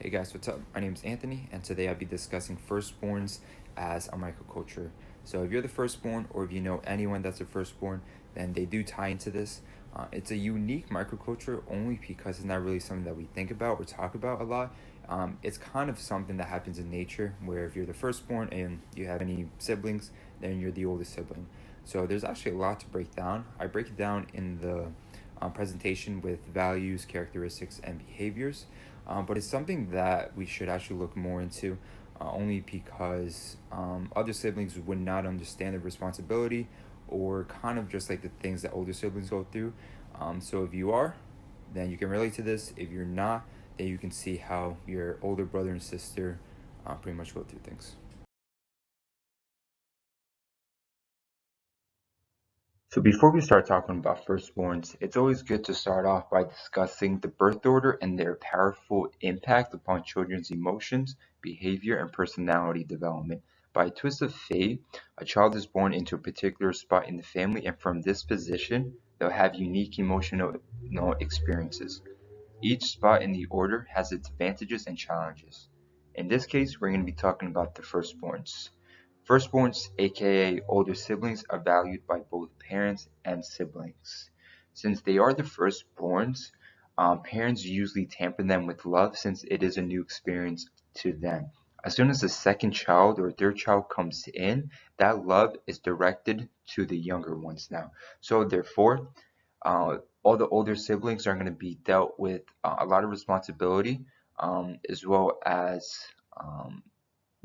Hey guys, what's up? My name is Anthony, and today I'll be discussing firstborns as a microculture. So, if you're the firstborn, or if you know anyone that's a firstborn, then they do tie into this. It's a unique microculture only because it's not really something that we think about or talk about a lot. It's kind of something that happens in nature, where if you're the firstborn and you have any siblings, then you're the oldest sibling. So, there's actually a lot to break down. I break it down in the presentation with values, characteristics, and behaviors. But it's something that we should actually look more into, only because other siblings would not understand the responsibility or kind of just like the things that older siblings go through. So if you are, then you can relate to this. If you're not, then you can see how your older brother and sister pretty much go through things. So before we start talking about firstborns, it's always good to start off by discussing the birth order and their powerful impact upon children's emotions, behavior, and personality development. By a twist of fate, a child is born into a particular spot in the family, and from this position, they'll have unique emotional experiences. Each spot in the order has its advantages and challenges. In this case, we're going to be talking about the firstborns. Firstborns, aka older siblings, are valued by both parents and siblings. Since they are the firstborns, parents usually tamper them with love since it is a new experience to them. As soon as the second child or third child comes in, that love is directed to the younger ones now. So therefore, all the older siblings are going to be dealt with a lot of responsibility, as well as um,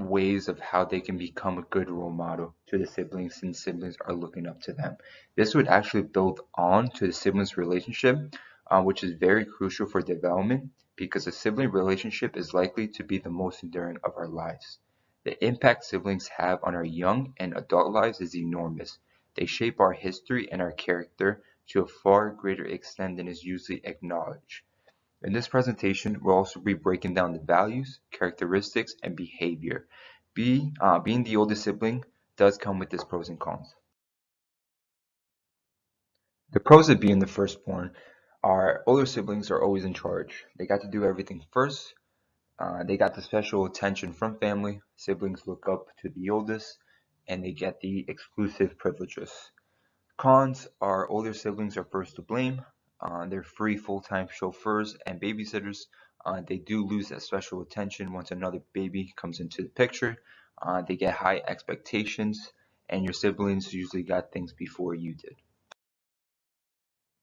ways of how they can become a good role model to the siblings since siblings are looking up to them. This would actually build on to the siblings relationship, which is very crucial for development because a sibling relationship is likely to be the most enduring of our lives. The impact siblings have on our young and adult lives is enormous. They shape our history and our character to a far greater extent than is usually acknowledged. In this presentation, we'll also be breaking down the values, characteristics, and behavior. Being the oldest sibling does come with its pros and cons. The pros of being the firstborn are older siblings are always in charge. They got to do everything first. They got the special attention from family. Siblings look up to the oldest, and they get the exclusive privileges. Cons are older siblings are first to blame. They're free full-time chauffeurs and babysitters. They do lose that special attention once another baby comes into the picture. They get high expectations, and your siblings usually got things before you did.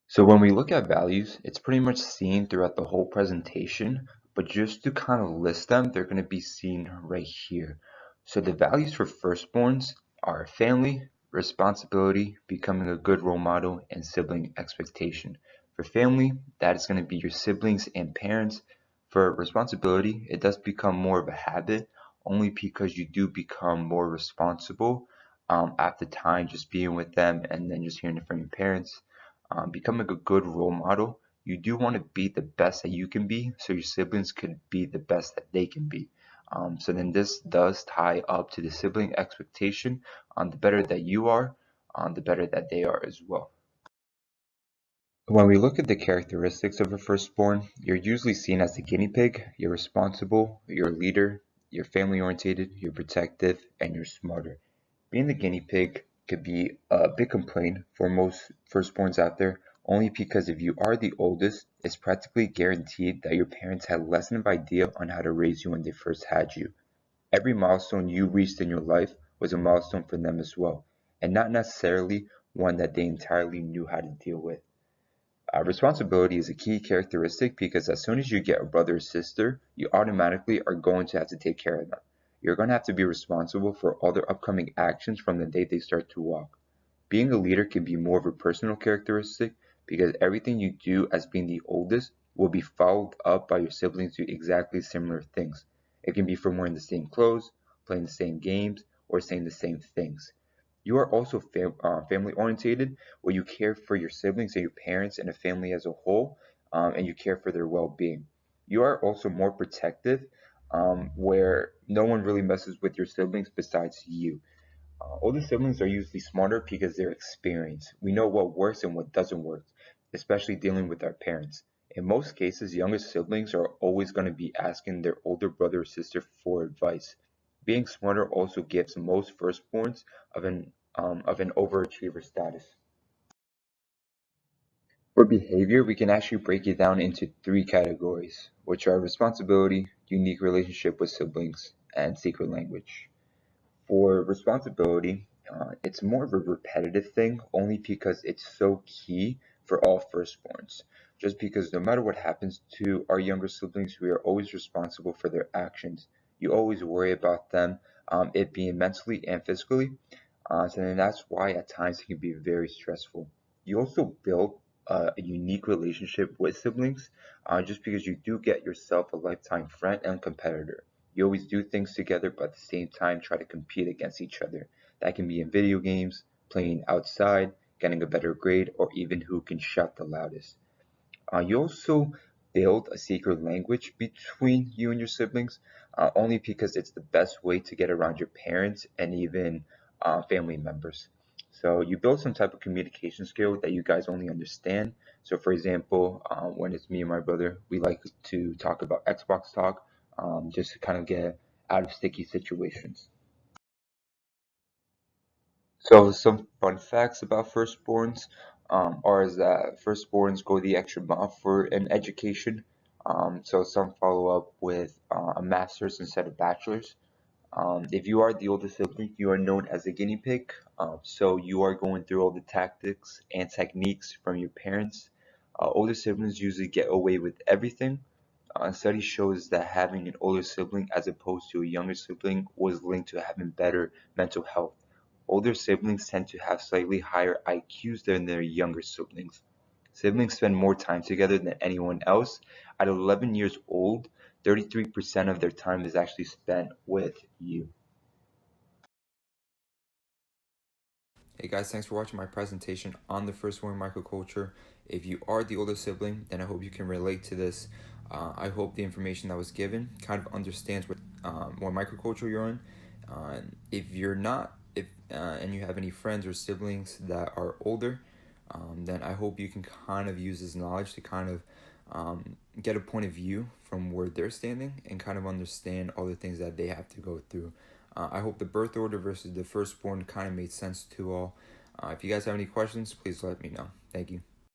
So when we look at values, it's pretty much seen throughout the whole presentation, but just to kind of list them, they're going to be seen right here. So the values for firstborns are family, responsibility, becoming a good role model, and sibling expectation. For family, that is going to be your siblings and parents. For responsibility, it does become more of a habit only because you do become more responsible at the time just being with them and then just hearing it from your parents. Becoming a good role model, you do want to be the best that you can be so your siblings could be the best that they can be. So then this does tie up to the sibling expectation on the better that you are, on the better that they are as well. When we look at the characteristics of a firstborn, you're usually seen as the guinea pig. You're responsible, you're a leader, you're family oriented, you're protective, and you're smarter. Being the guinea pig could be a big complaint for most firstborns out there, only because if you are the oldest, it's practically guaranteed that your parents had less than an idea on how to raise you when they first had you. Every milestone you reached in your life was a milestone for them as well, and not necessarily one that they entirely knew how to deal with. Responsibility is a key characteristic because as soon as you get a brother or sister, you automatically are going to have to take care of them. You're going to have to be responsible for all their upcoming actions from the day they start to walk. Being a leader can be more of a personal characteristic because everything you do as being the oldest will be followed up by your siblings doing exactly similar things. It can be from wearing the same clothes, playing the same games, or saying the same things. You are also family orientated, where you care for your siblings and your parents and the family as a whole, and you care for their well being. You are also more protective, where no one really messes with your siblings besides you. Older siblings are usually smarter because they're experienced. We know what works and what doesn't work, especially dealing with our parents. In most cases, younger siblings are always going to be asking their older brother or sister for advice. Being smarter also gives most firstborns of an overachiever status. For behavior, we can actually break it down into three categories, which are responsibility, unique relationship with siblings, and secret language. For responsibility, it's more of a repetitive thing only because it's so key for all firstborns. Just because no matter what happens to our younger siblings, we are always responsible for their actions. You always worry about them, it being mentally and physically. So then that's why at times it can be very stressful. You also build a unique relationship with siblings, just because you do get yourself a lifetime friend and competitor. You always do things together, but at the same time try to compete against each other. That can be in video games, playing outside, getting a better grade, or even who can shout the loudest. You also build a secret language between you and your siblings, only because it's the best way to get around your parents and even family members. So you build some type of communication skill that you guys only understand. So for example, when it's me and my brother, we like to talk about Xbox talk, just to kind of get out of sticky situations. So some fun facts about firstborns are is that firstborns go the extra mile for an education. So some follow up with a master's instead of bachelor's. If you are the oldest sibling, you are known as a guinea pig. So you are going through all the tactics and techniques from your parents. Older siblings usually get away with everything. Study shows that having an older sibling as opposed to a younger sibling was linked to having better mental health. Older siblings tend to have slightly higher IQs than their younger siblings. Siblings spend more time together than anyone else. At 11 years old, 33% of their time is actually spent with you. Hey guys, thanks for watching my presentation on the Firstborn microculture. If you are the older sibling, then I hope you can relate to this. I hope the information that was given kind of understands what microculture you're in. If you're not, if and you have any friends or siblings that are older, then I hope you can kind of use this knowledge to kind of get a point of view from where they're standing and kind of understand all the things that they have to go through. I hope the birth order versus the firstborn kind of made sense to all. If you guys have any questions, please let me know. Thank you.